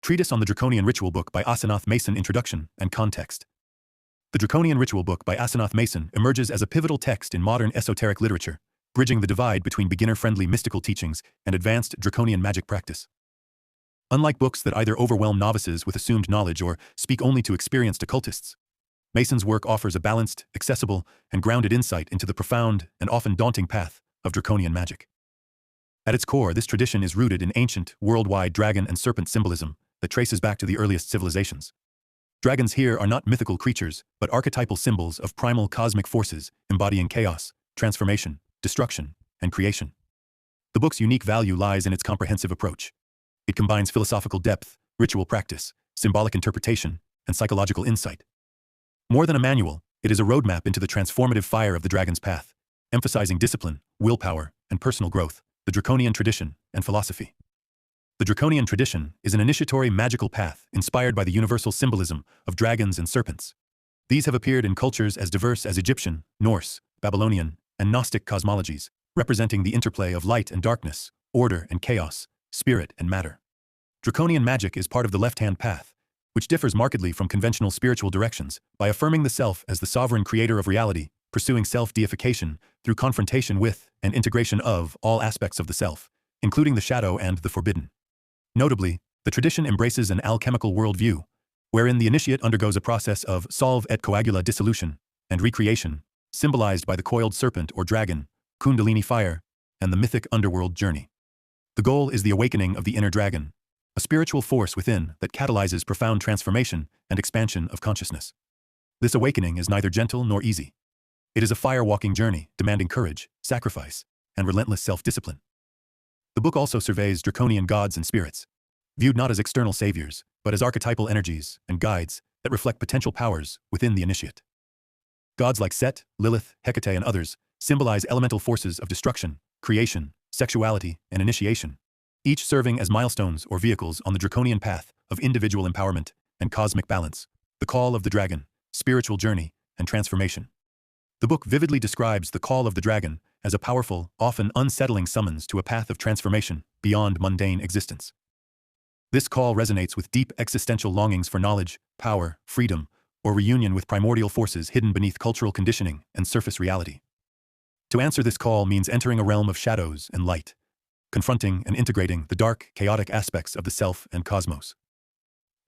Treatise on the Draconian Ritual Book by Asenath Mason. Introduction and Context. The Draconian Ritual Book by Asenath Mason emerges as a pivotal text in modern esoteric literature, bridging the divide between beginner-friendly mystical teachings and advanced draconian magic practice. Unlike books that either overwhelm novices with assumed knowledge or speak only to experienced occultists, Mason's work offers a balanced, accessible, and grounded insight into the profound and often daunting path of draconian magic. At its core, this tradition is rooted in ancient, worldwide dragon and serpent symbolism that traces back to the earliest civilizations. Dragons here are not mythical creatures, but archetypal symbols of primal cosmic forces embodying chaos, transformation, destruction, and creation. The book's unique value lies in its comprehensive approach. It combines philosophical depth, ritual practice, symbolic interpretation, and psychological insight. More than a manual, it is a roadmap into the transformative fire of the dragon's path, emphasizing discipline, willpower, and personal growth, the Draconian tradition, and philosophy. The Draconian tradition is an initiatory magical path inspired by the universal symbolism of dragons and serpents. These have appeared in cultures as diverse as Egyptian, Norse, Babylonian, and Gnostic cosmologies, representing the interplay of light and darkness, order and chaos, spirit and matter. Draconian magic is part of the left-hand path, which differs markedly from conventional spiritual directions by affirming the self as the sovereign creator of reality, pursuing self-deification through confrontation with and integration of all aspects of the self, including the shadow and the forbidden. Notably, the tradition embraces an alchemical worldview, wherein the initiate undergoes a process of solve et coagula dissolution and recreation, symbolized by the coiled serpent or dragon, kundalini fire, and the mythic underworld journey. The goal is the awakening of the inner dragon, a spiritual force within that catalyzes profound transformation and expansion of consciousness. This awakening is neither gentle nor easy. It is a fire-walking journey demanding courage, sacrifice, and relentless self-discipline. The book also surveys draconian gods and spirits, viewed not as external saviors, but as archetypal energies and guides that reflect potential powers within the initiate. Gods like Set, Lilith, Hecate, and others symbolize elemental forces of destruction, creation, sexuality, and initiation, each serving as milestones or vehicles on the draconian path of individual empowerment and cosmic balance, the call of the dragon, spiritual journey, and transformation. The book vividly describes the call of the dragon as a powerful, often unsettling summons to a path of transformation beyond mundane existence. This call resonates with deep existential longings for knowledge, power, freedom, or reunion with primordial forces hidden beneath cultural conditioning and surface reality. To answer this call means entering a realm of shadows and light, confronting and integrating the dark, chaotic aspects of the self and cosmos.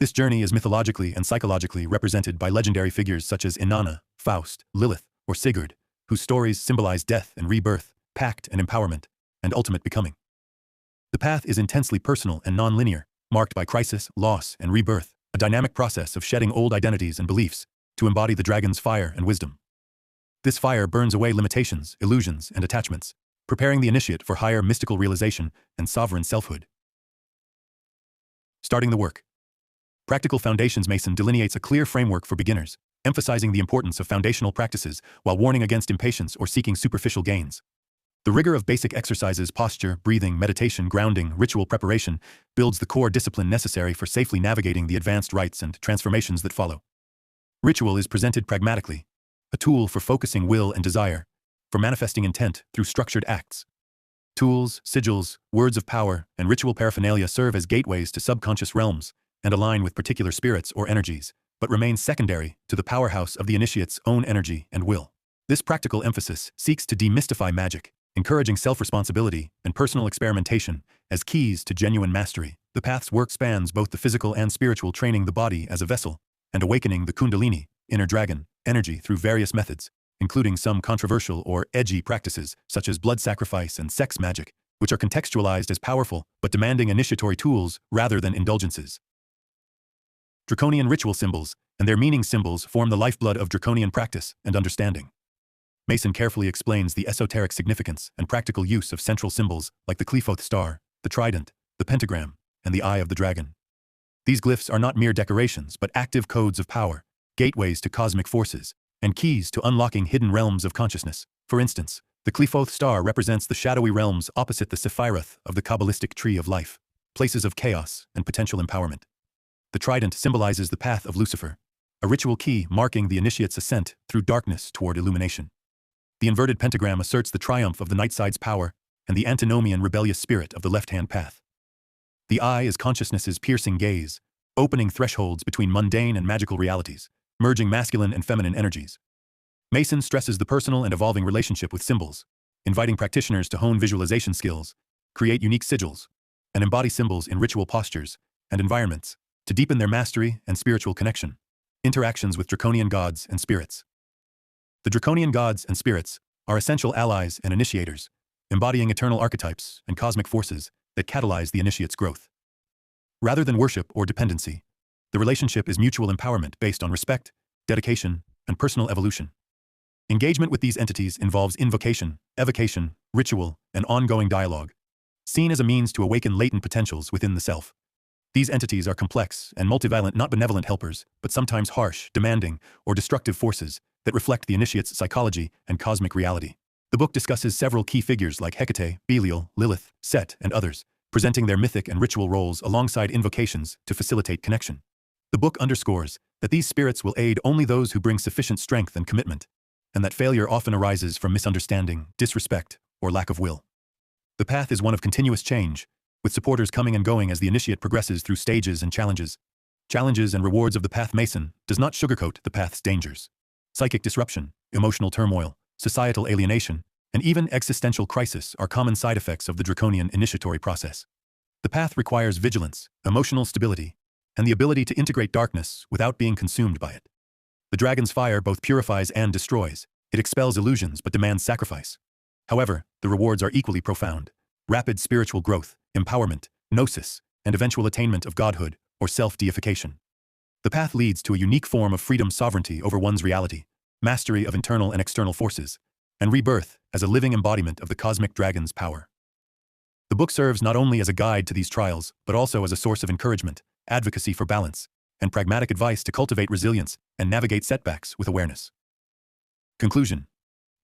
This journey is mythologically and psychologically represented by legendary figures such as Inanna, Faust, Lilith, or Sigurd, whose stories symbolize death and rebirth, pact and empowerment, and ultimate becoming. The path is intensely personal and non-linear, marked by crisis, loss, and rebirth, a dynamic process of shedding old identities and beliefs to embody the dragon's fire and wisdom. This fire burns away limitations, illusions, and attachments, preparing the initiate for higher mystical realization and sovereign selfhood. Starting the work. Practical Foundations. Mason delineates a clear framework for beginners, emphasizing the importance of foundational practices while warning against impatience or seeking superficial gains. The rigor of basic exercises, posture, breathing, meditation, grounding, ritual preparation builds the core discipline necessary for safely navigating the advanced rites and transformations that follow. Ritual is presented pragmatically, a tool for focusing will and desire, for manifesting intent through structured acts. Tools, sigils, words of power, and ritual paraphernalia serve as gateways to subconscious realms and align with particular spirits or energies, but remain secondary to the powerhouse of the initiate's own energy and will. This practical emphasis seeks to demystify magic, encouraging self-responsibility and personal experimentation as keys to genuine mastery. The path's work spans both the physical and spiritual, training the body as a vessel and awakening the kundalini, inner dragon, energy through various methods, including some controversial or edgy practices such as blood sacrifice and sex magic, which are contextualized as powerful but demanding initiatory tools rather than indulgences. Draconian ritual symbols and their meaning. Symbols form the lifeblood of draconian practice and understanding. Mason carefully explains the esoteric significance and practical use of central symbols like the Qliphothe star, the trident, the pentagram, and the eye of the dragon. These glyphs are not mere decorations but active codes of power, gateways to cosmic forces, and keys to unlocking hidden realms of consciousness. For instance, the Qliphothe star represents the shadowy realms opposite the Sephiroth of the Kabbalistic tree of life, places of chaos and potential empowerment. The trident symbolizes the path of Lucifer, a ritual key marking the initiate's ascent through darkness toward illumination. The inverted pentagram asserts the triumph of the night-side's power and the antinomian rebellious spirit of the left-hand path. The eye is consciousness's piercing gaze, opening thresholds between mundane and magical realities, merging masculine and feminine energies. Mason stresses the personal and evolving relationship with symbols, inviting practitioners to hone visualization skills, create unique sigils, and embody symbols in ritual postures and environments to deepen their mastery and spiritual connection. Interactions with Draconian gods and spirits. The Draconian gods and spirits are essential allies and initiators, embodying eternal archetypes and cosmic forces that catalyze the initiate's growth. Rather than worship or dependency, the relationship is mutual empowerment based on respect, dedication, and personal evolution. Engagement with these entities involves invocation, evocation, ritual, and ongoing dialogue, seen as a means to awaken latent potentials within the self. These entities are complex and multivalent, not benevolent helpers, but sometimes harsh, demanding, or destructive forces that reflect the initiate's psychology and cosmic reality. The book discusses several key figures like Hecate, Belial, Lilith, Set, and others, presenting their mythic and ritual roles alongside invocations to facilitate connection. The book underscores that these spirits will aid only those who bring sufficient strength and commitment, and that failure often arises from misunderstanding, disrespect, or lack of will. The path is one of continuous change, with supporters coming and going as the initiate progresses through stages and challenges. Challenges and rewards of the path. Mason does not sugarcoat the path's dangers. Psychic disruption, emotional turmoil, societal alienation, and even existential crisis are common side effects of the Draconian initiatory process. The path requires vigilance, emotional stability, and the ability to integrate darkness without being consumed by it. The dragon's fire both purifies and destroys. It expels illusions but demands sacrifice. However, the rewards are equally profound. Rapid spiritual growth, empowerment, gnosis, and eventual attainment of godhood or self-deification. The path leads to a unique form of freedom, sovereignty over one's reality, mastery of internal and external forces, and rebirth as a living embodiment of the cosmic dragon's power. The book serves not only as a guide to these trials, but also as a source of encouragement, advocacy for balance, and pragmatic advice to cultivate resilience and navigate setbacks with awareness. Conclusion.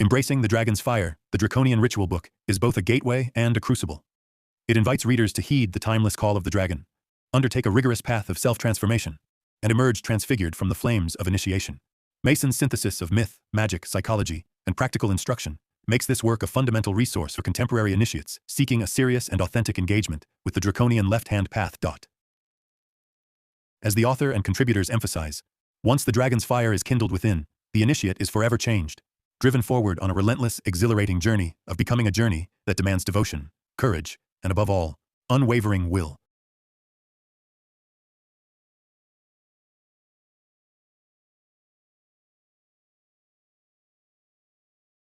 Embracing the Dragon's Fire, the Draconian ritual book, is both a gateway and a crucible. It invites readers to heed the timeless call of the dragon, undertake a rigorous path of self-transformation, and emerge transfigured from the flames of initiation. Mason's synthesis of myth, magic, psychology, and practical instruction makes this work a fundamental resource for contemporary initiates seeking a serious and authentic engagement with the Draconian left-hand path. As the author and contributors emphasize, once the dragon's fire is kindled within, the initiate is forever changed, driven forward on a relentless, exhilarating journey of becoming, a journey that demands devotion, courage, and above all, unwavering will.